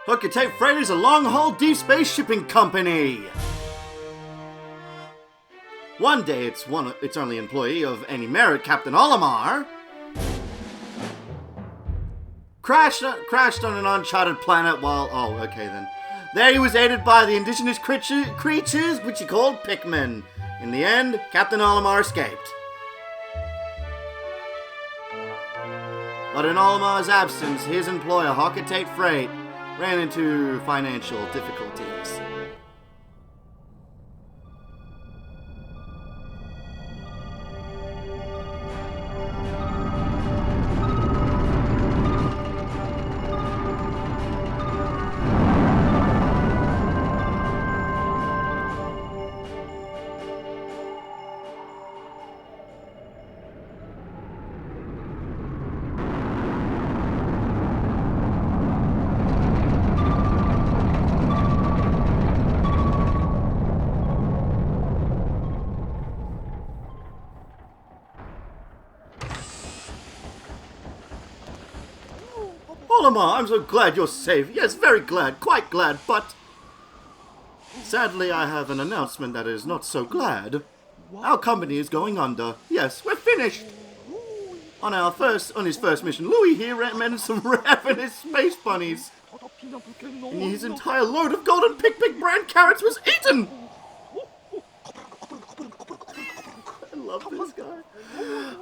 Hook and Tape Freight is a long-haul deep space shipping company. One day, its only employee of any merit, Captain Olimar, crashed on an uncharted planet while... Oh, okay then. There he was aided by the indigenous creatures, which he called Pikmin. In the end, Captain Olimar escaped. But in Olimar's absence, his employer, Hook and Tape Freight, ran into financial difficulties. Olimar, I'm so glad you're safe. Yes, very glad, quite glad, but... Sadly, I have an announcement that is not so glad. Our company is going under. Yes, we're finished. On his first mission, Louie here met some ravenous space bunnies. And his entire load of golden Pikmin brand carrots was eaten! I love this guy.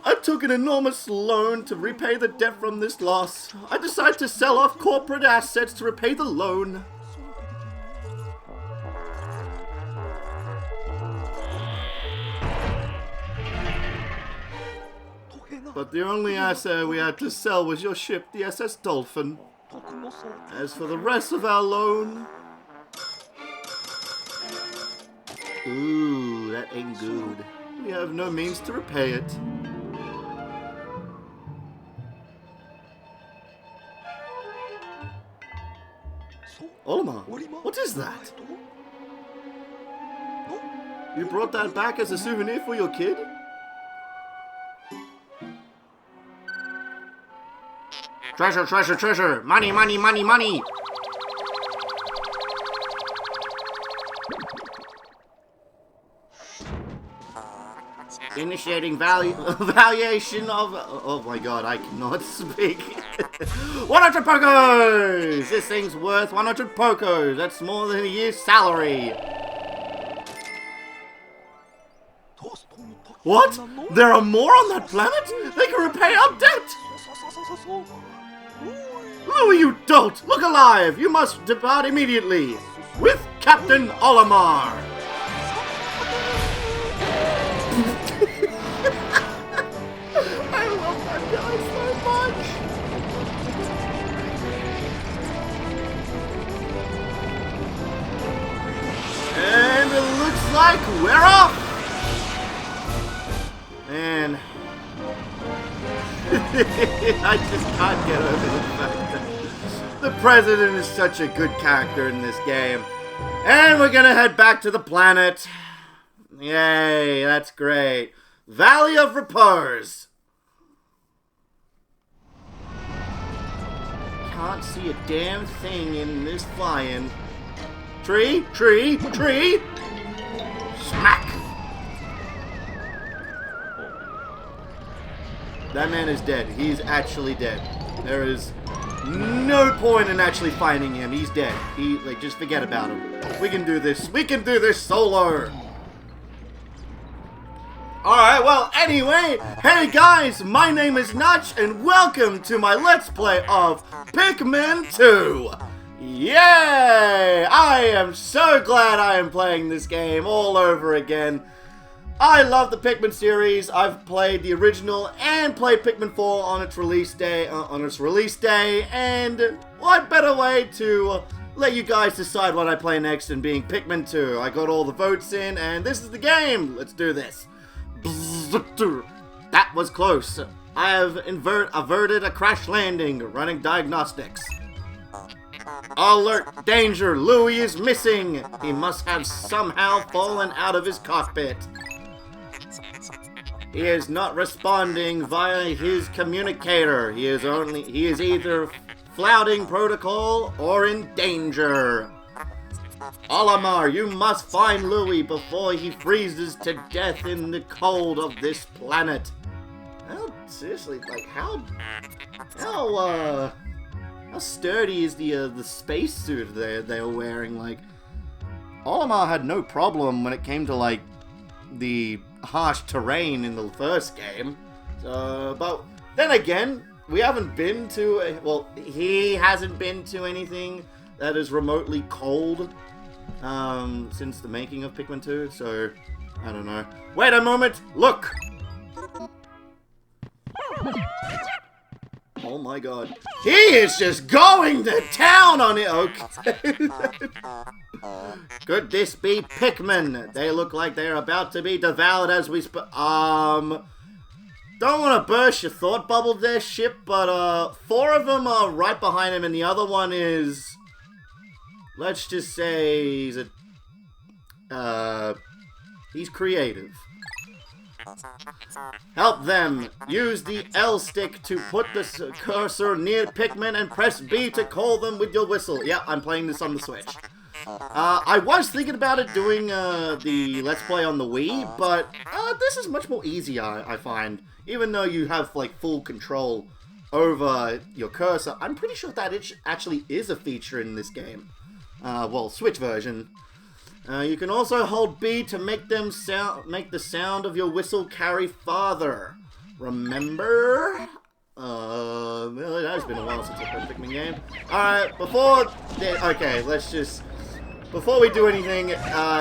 I took an enormous loan to repay the debt from this loss. I decided to sell off corporate assets to repay the loan. But the only asset we had to sell was your ship, the SS Dolphin. As for the rest of our loan... Ooh, that ain't good. We have no means to repay it. Olimar, what is that? You brought that back as a souvenir for your kid? Treasure, treasure, treasure! Money, money, money, money! Initiating valuation of... Oh my god, I cannot speak. 100 Pokos! This thing's worth 100 Pokos. That's more than a year's salary. What? There are more on that planet? They can repay our debt! Louie, you dolt! Look alive! You must depart immediately! With Captain Olimar! I love that guy so much! And it looks like we're off! Man... I just can't get over the fact that the President is such a good character in this game. And we're gonna head back to the planet. Yay, that's great. Valley of Repose. Can't see a damn thing in this flying. Tree, tree, tree! Smack! That man is dead. He's actually dead. There is no point in actually finding him. He's dead. Just forget about him. We can do this. We can do this solo. Alright, well, anyway, hey guys, my name is Notch, and welcome to my Let's Play of Pikmin 2. Yay! I am so glad I am playing this game all over again. I love the Pikmin series. I've played the original and played Pikmin 4 on its release day. And what better way to let you guys decide what I play next than being Pikmin 2? I got all the votes in, and this is the game. Let's do this. That was close. I have averted a crash landing. Running diagnostics. Alert! Danger! Louie is missing. He must have somehow fallen out of his cockpit. He is not responding via his communicator. He is either flouting protocol or in danger. Olimar, you must find Louie before he freezes to death in the cold of this planet. How, seriously, like, how sturdy is the spacesuit they were wearing? Like, Olimar had no problem when it came to, like, the harsh terrain in the first game. But then again, we haven't been to, well, he hasn't been to anything that is remotely cold since the making of Pikmin 2, so I don't know. Wait a moment, look! Oh my god. He is just going to town on it! Okay. Could this be Pikmin? They look like they're about to be devoured as we don't want to burst your thought bubble there, Ship, but 4 of them are right behind him and the other one is... Let's just say he's creative. Help them! Use the L stick to put the cursor near Pikmin and press B to call them with your whistle. Yeah, I'm playing this on the Switch. I was thinking about it doing the Let's Play on the Wii, but this is much more easier, I find. Even though you have, like, full control over your cursor, I'm pretty sure that it actually is a feature in this game. Well, Switch version. You can also hold B to make the sound of your whistle carry farther. Remember? Well, it has been a while since I've played a Pikmin game. Alright, before we do anything,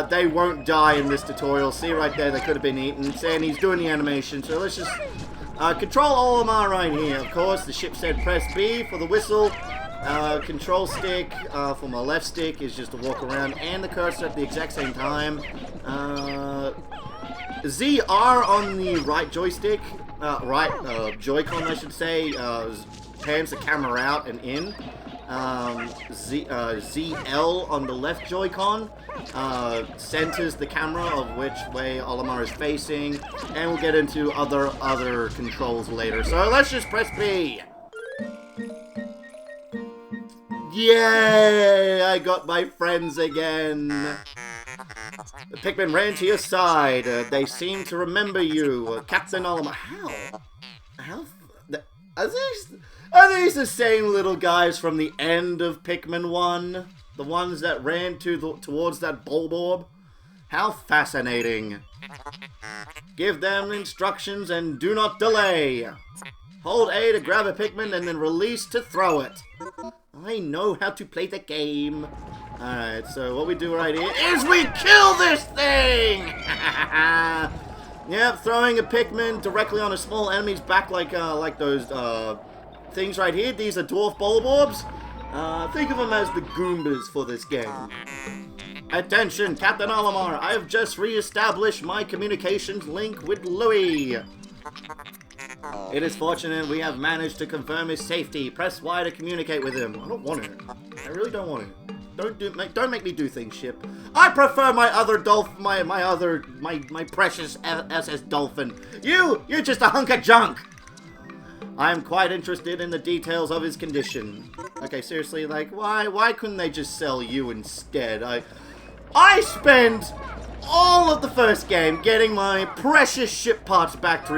they won't die in this tutorial. See right there, they could have been eaten. And he's doing the animation, so let's just control Olimar right here. Of course, the ship said press B for the whistle. Control stick for my left stick is just to walk around and the cursor at the exact same time. ZR on the right joystick, Joy-Con I should say, pans the camera out and in. ZL on the left Joy-Con centers the camera of which way Olimar is facing, and we'll get into other controls later. So let's just press B. Yay! I got my friends again. The Pikmin ran to your side. They seem to remember you. Captain Olimar. How? Are these the same little guys from the end of Pikmin 1? The ones that ran towards that Bulborb? How fascinating. Give them instructions and do not delay. Hold A to grab a Pikmin and then release to throw it. I know how to play the game. Alright, so what we do right here is we kill this thing! Yep, throwing a Pikmin directly on a small enemy's back like those things right here. These are dwarf Bulborbs. Think of them as the Goombas for this game. Attention, Captain Olimar, I have just re-established my communications link with Louie. It is fortunate we have managed to confirm his safety. Press Y to communicate with him. I don't want to. I really don't want to. Don't make me do things, Ship. I prefer my other my precious SS Dolphin. You're just a hunk of junk. I am quite interested in the details of his condition. Okay, seriously, like, why couldn't they just sell you instead? I spent all of the first game getting my precious ship parts back to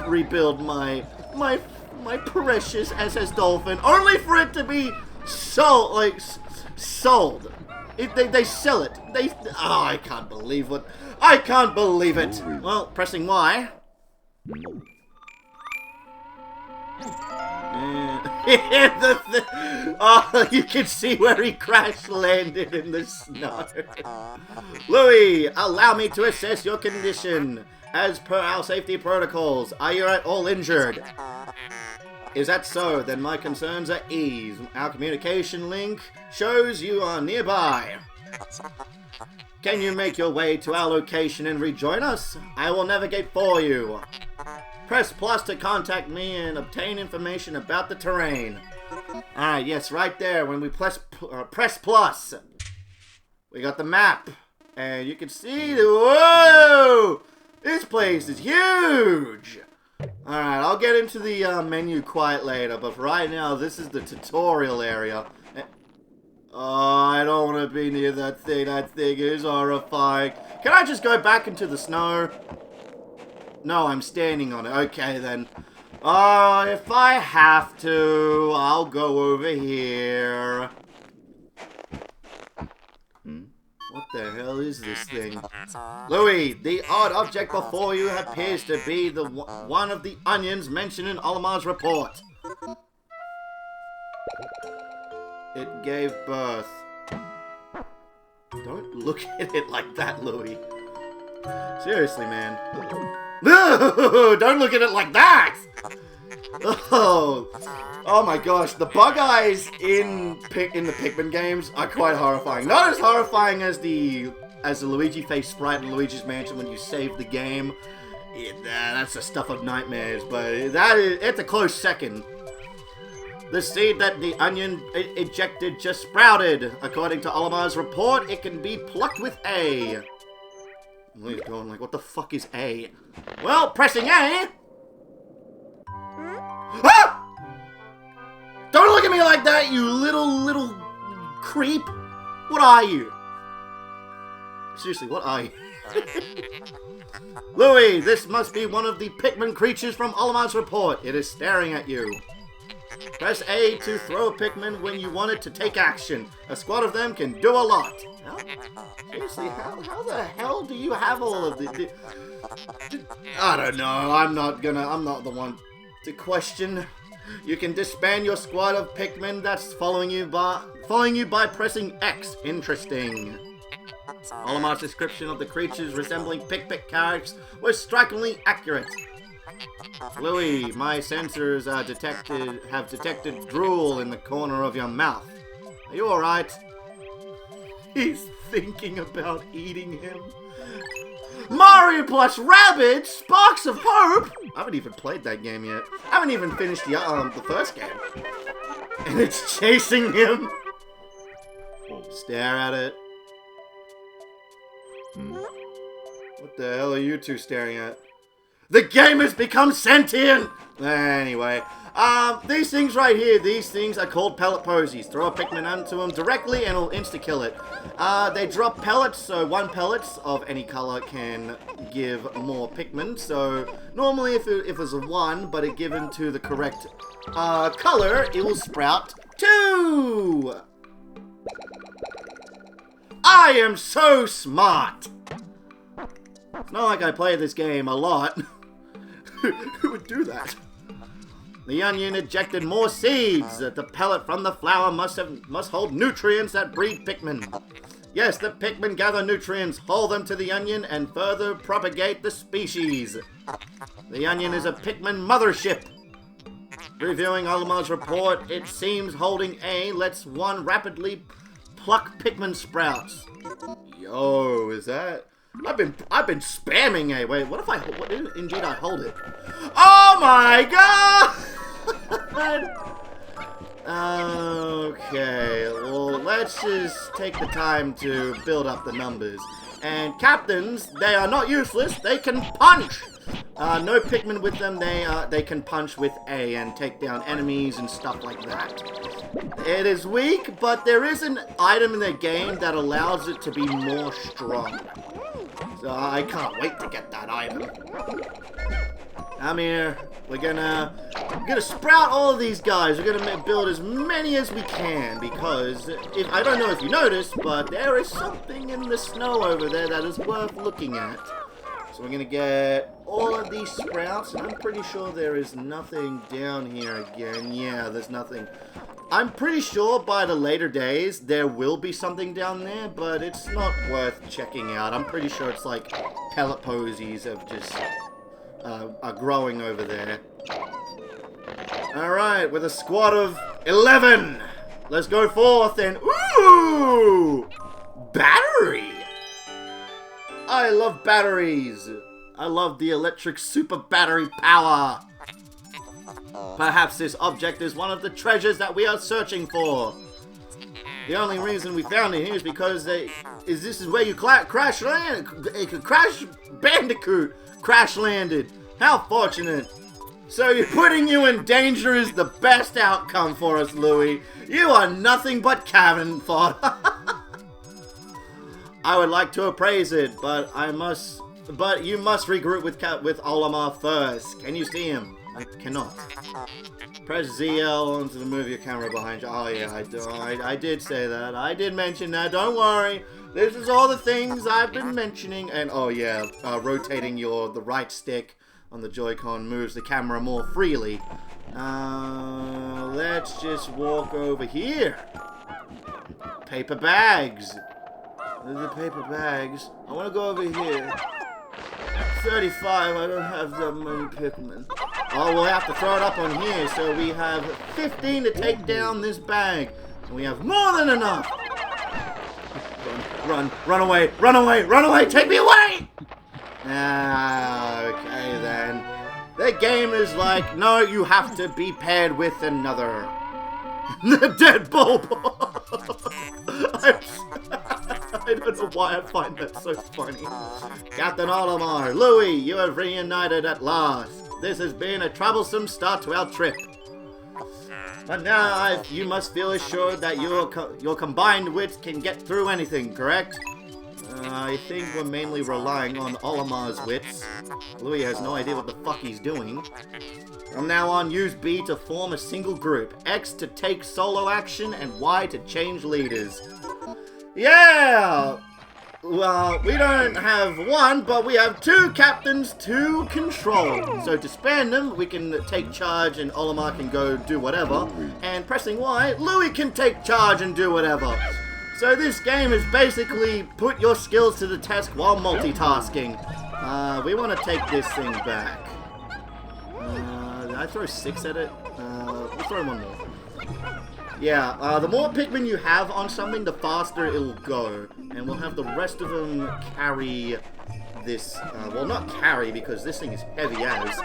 rebuild my precious SS Dolphin, only for it to be sold. They sell it. I can't believe it. Well, pressing Y. Oh, you can see where he crash landed in the snow. Louie, allow me to assess your condition. As per our safety protocols, are you at all injured? Is that so? Then my concerns are eased. Our communication link shows you are nearby. Can you make your way to our location and rejoin us? I will navigate for you. Press plus to contact me and obtain information about the terrain. Alright, yes, right there. When we press plus, we got the map. And you can see, whoa! This place is huge! Alright, I'll get into the menu quite later, but for right now, this is the tutorial area. Oh, I don't want to be near that thing. That thing is horrifying. Can I just go back into the snow? No, I'm standing on it. Okay, then. Oh, if I have to, I'll go over here. What the hell is this thing? Louie, the odd object before you appears to be the one of the onions mentioned in Olimar's report. It gave birth. Don't look at it like that, Louie. Seriously, man. No! Don't look at it like that! Oh my gosh, the bug eyes in the Pikmin games are quite horrifying. Not as horrifying as the Luigi face sprite in Luigi's Mansion when you save the game. That's the stuff of nightmares, but it's a close second. The seed that the onion ejected just sprouted. According to Olimar's report, it can be plucked with A. He's going like, what the fuck is A? Well, pressing A. Ah! Don't look at me like that, you little creep. What are you? Seriously, what are you? Louie, this must be one of the Pikmin creatures from Olimar's report. It is staring at you. Press A to throw a Pikmin when you want it to take action. A squad of them can do a lot. Seriously, how the hell do you have all of this? I don't know. I'm not the one to question. You can disband your squad of Pikmin that's following you by pressing X. Interesting. Olimar's description of the creatures resembling Pikmin characters was strikingly accurate. Louie, my sensors have detected drool in the corner of your mouth. Are you alright? He's thinking about eating him. Mario plus Rabbids, Sparks of Hope! I haven't even played that game yet. I haven't even finished the first game. And it's chasing him. Stare at it. What the hell are you two staring at? The game has become sentient! Anyway, these things right here, these things are called pellet posies. Throw a Pikmin onto them directly and it'll insta-kill it. They drop pellets, so one pellet of any color can give more Pikmin. So normally if there's a 1, but it given to the correct color, it will sprout 2! I am so smart! It's not like I play this game a lot. Who would do that? The onion ejected more seeds. The pellet from the flower must hold nutrients that breed Pikmin. Yes, the Pikmin gather nutrients, haul them to the onion, and further propagate the species. The onion is a Pikmin mothership. Reviewing Olimar's report, it seems holding A lets one rapidly pluck Pikmin sprouts. Yo, is that... I've been spamming A. Wait, what if indeed I hold it? Oh my god! Okay, well, let's just take the time to build up the numbers. And captains, they are not useless. They can punch. No Pikmin with them. They can punch with A and take down enemies and stuff like that. It is weak, but there is an item in the game that allows it to be more strong. So I can't wait to get that item. I'm here. We're gonna sprout all of these guys. We're gonna build as many as we can because I don't know if you noticed, but there is something in the snow over there that is worth looking at. So we're gonna get all of these sprouts, and I'm pretty sure there is nothing down here again. Yeah, there's nothing. I'm pretty sure by the later days there will be something down there, but it's not worth checking out. I'm pretty sure it's like pellet posies of just are growing over there. Alright, with a squad of 11, let's go forth and ooh! Battery! I love batteries. I love the electric super battery power. Perhaps this object is one of the treasures that we are searching for. The only reason we found it here is because this is where you crash land. Crash Bandicoot crash landed. How fortunate. So putting you in danger is the best outcome for us, Louie. You are nothing but cabin fodder. I would like to appraise it, but you must regroup with Olimar first. Can you see him? I cannot. Press ZL to move your camera behind you. Oh yeah, I did say that. I did mention that. Don't worry. This is all the things I've been mentioning. And oh yeah, rotating the right stick on the Joy-Con moves the camera more freely. Let's just walk over here. Paper bags. There's the paper bags. I want to go over here. 35, I don't have that many Pikmin. Oh, we'll have to throw it up on here. So we have 15 to take down this bag. And we have more than enough. Run away, run away, run away, take me away! Okay then. The game is like, no, you have to be paired with another. The dead bulb! I don't know why I find that so funny. Captain Olimar, Louie, you have reunited at last. This has been a troublesome start to our trip. But now you must feel assured that your combined wits can get through anything, correct? I think we're mainly relying on Olimar's wits. Louie has no idea what the fuck he's doing. From now on, use B to form a single group, X to take solo action, and Y to change leaders. Yeah! Well, we don't have one, but we have two captains to control. So to span them, we can take charge and Olimar can go do whatever. And pressing Y, Louie can take charge and do whatever. So this game is basically put your skills to the test while multitasking. We want to take this thing back. Did I throw 6 at it? We'll throw one more. Yeah, the more Pikmin you have on something, the faster it'll go. And we'll have the rest of them carry this, well, not carry, because this thing is heavy as.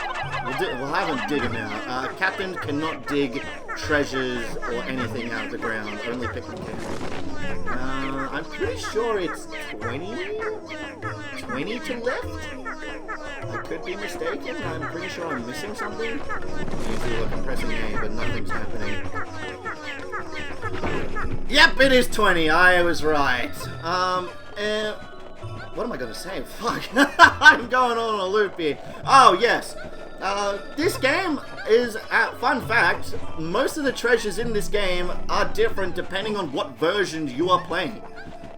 We'll have them dig them out. Captain cannot dig treasures or anything out of the ground. Only Pikmin can. I'm pretty sure it's 20 to left? I could be mistaken. I'm pretty sure I'm missing something. Usually look, I'm pressing A, but nothing's happening. Yep, it is 20. I was right. What am I going to say? Fuck. I'm going on a loop here. Oh, yes. This game is, fun fact, most of the treasures in this game are different depending on what version you are playing.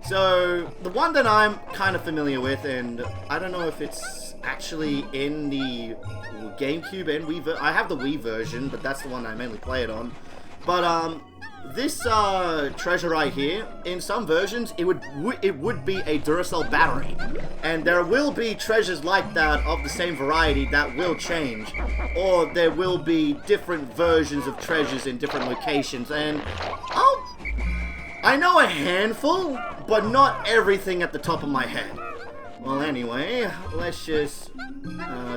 So, the one that I'm kind of familiar with, and I don't know if it's actually in the GameCube and Wii I have the Wii version, but that's the one I mainly play it on. But, this treasure right here, in some versions, it would be a Duracell battery. And there will be treasures like that of the same variety that will change. Or there will be different versions of treasures in different locations. And I know a handful, but not everything at the top of my head. Well, anyway, let's just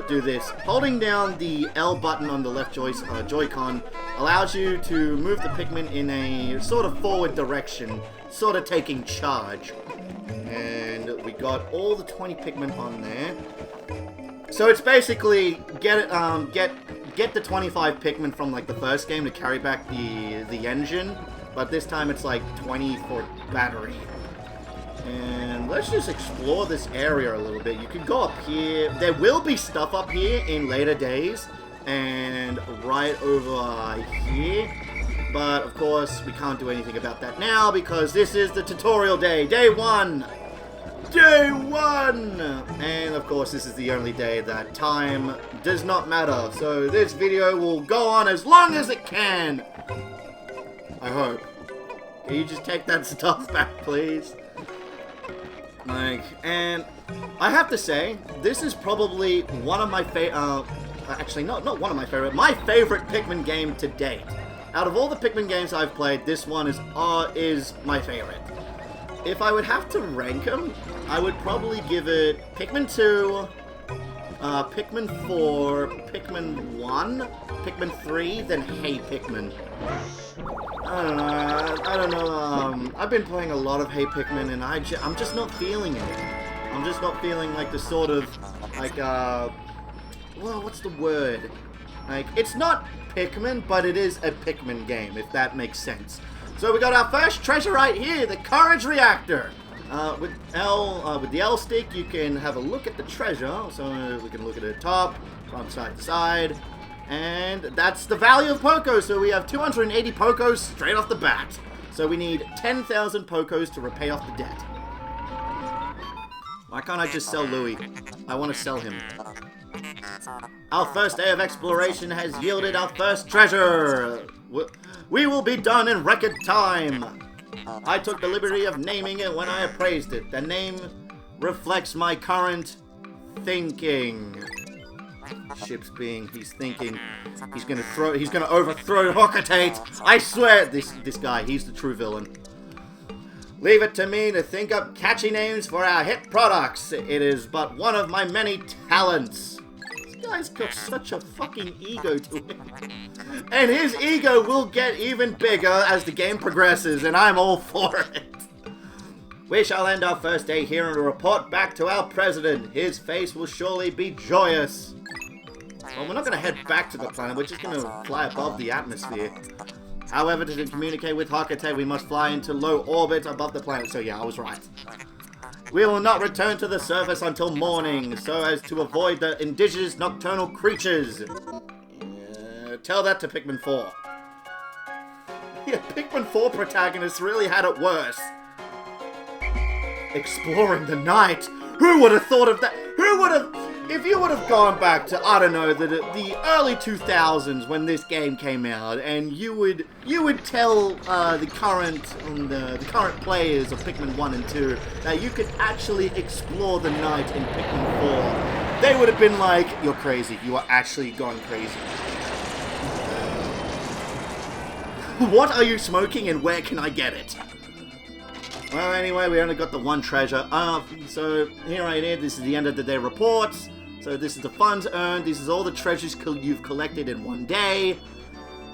do this. Holding down the L button on the left Joy-Con allows you to move the Pikmin in a sort of forward direction, sort of taking charge. And we got all the 20 Pikmin on there. So it's basically get the 25 Pikmin from like the first game to carry back the engine, but this time it's like 20 for battery. And let's just explore this area a little bit. You can go up here. There will be stuff up here in later days. And right over here. But, of course, we can't do anything about that now because this is the tutorial day. Day 1! Day 1! And, of course, this is the only day that time does not matter. So this video will go on as long as it can. I hope. Can you just take that stuff back, please? And I have to say, this is probably one of my actually, not one of my favorite, my favorite Pikmin game to date. Out of all the Pikmin games I've played, this one is my favorite. If I would have to rank them, I would probably give it Pikmin 2, Pikmin 4, Pikmin 1, Pikmin 3, then Hey Pikmin. I don't know, I've been playing a lot of Hey Pikmin and I'm just not feeling it. I'm just not feeling like the sort of, like, well, what's the word? Like, it's not Pikmin, but it is a Pikmin game, if that makes sense. So we got our first treasure right here, the Courage Reactor. With the L stick, you can have a look at the treasure. So we can look at the top, from side to side. And that's the value of Poco. So we have 280 Pocos straight off the bat. So we need 10,000 Pocos to repay off the debt. Why can't I just sell Louie? I want to sell him. Our first day of exploration has yielded our first treasure. We will be done in record time. I took the liberty of naming it when I appraised it. The name reflects my current thinking. Ship's being, he's thinking, he's gonna overthrow Hockatate. I swear, this guy, he's the true villain. Leave it to me to think up catchy names for our hit products. It is but one of my many talents. This guy's got such a fucking ego to him. And his ego will get even bigger as the game progresses, and I'm all for it. We shall end our first day here and report back to our president. His face will surely be joyous. Well, we're not going to head back to the planet. We're just going to fly above the atmosphere. However, to communicate with Hockatate, we must fly into low orbit above the planet. So yeah, I was right. We will not return to the surface until morning, so as to avoid the indigenous nocturnal creatures. Tell that to Pikmin 4. Yeah, Pikmin 4 protagonists really had it worse. Exploring the night. Who would have thought of that? Who would have... If you would have gone back to, I don't know, the early 2000s when this game came out, and you would tell the current players of Pikmin 1 and 2 that you could actually explore the night in Pikmin 4, they would have been like, you're crazy. You are actually going crazy. What are you smoking and where can I get it? Well, anyway, we only got the one treasure. So here I am. This is the end of the day reports. So this is the funds earned. This is all the treasures you've collected in one day.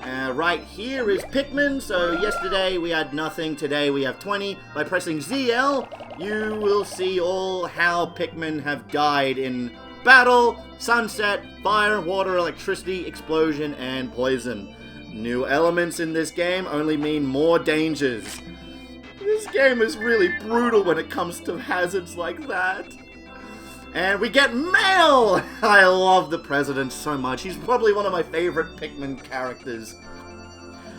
Right here is Pikmin. So yesterday we had nothing. Today we have 20. By pressing ZL, you will see all how Pikmin have died in battle, sunset, fire, water, electricity, explosion, and poison. New elements in this game only mean more dangers. This game is really brutal when it comes to hazards like that. And we get mail! I love the president so much. He's probably one of my favorite Pikmin characters.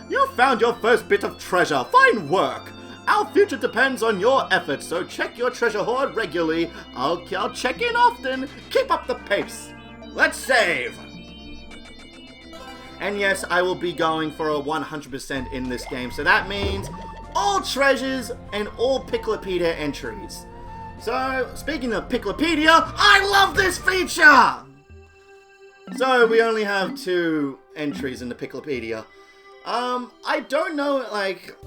You found your first bit of treasure. Fine work. Our future depends on your efforts, so check your treasure hoard regularly. I'll check in often. Keep up the pace. Let's save. And yes, I will be going for a 100% in this game. So that means all treasures and all Piklopedia entries. So, speaking of Piklopedia, I love this feature! So, we only have 2 entries in the Piklopedia. I don't know, like,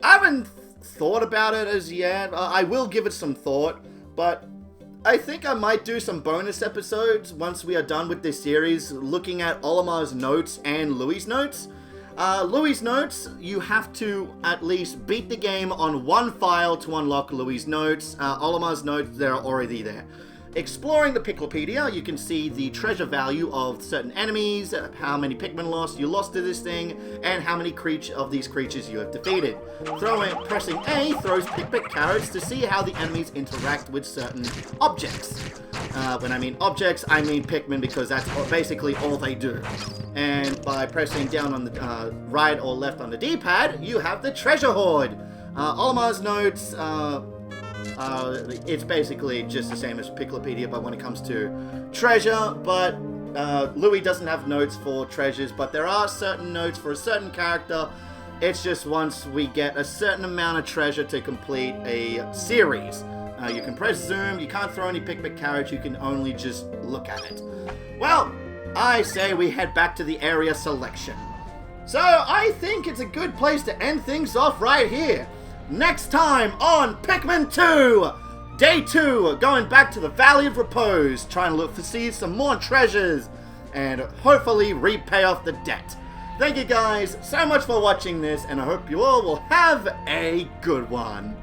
I haven't thought about it as yet. I will give it some thought, but I think I might do some bonus episodes once we are done with this series, looking at Olimar's notes and Louie's notes. Louie's notes, you have to at least beat the game on one file to unlock Louie's notes. Olimar's notes, they're already there. Exploring the Piklopedia, you can see the treasure value of certain enemies, how many Pikmin you lost to this thing, and how many of these creatures you have defeated. Pressing A throws Pikmin carrots to see how the enemies interact with certain objects. When I mean objects, I mean Pikmin because that's basically all they do. And by pressing down on the right or left on the D-pad, you have the treasure hoard. Olimar's notes, it's basically just the same as Piklopedia, but when it comes to treasure, but Louie doesn't have notes for treasures, but there are certain notes for a certain character. It's just once we get a certain amount of treasure to complete a series. You can press zoom, you can't throw any Pikmin carrots, you can only just look at it. Well, I say we head back to the area selection. So, I think it's a good place to end things off right here. Next time on Pikmin 2! Day 2, going back to the Valley of Repose, trying to look for some more treasures, and hopefully repay off the debt. Thank you guys so much for watching this, and I hope you all will have a good one.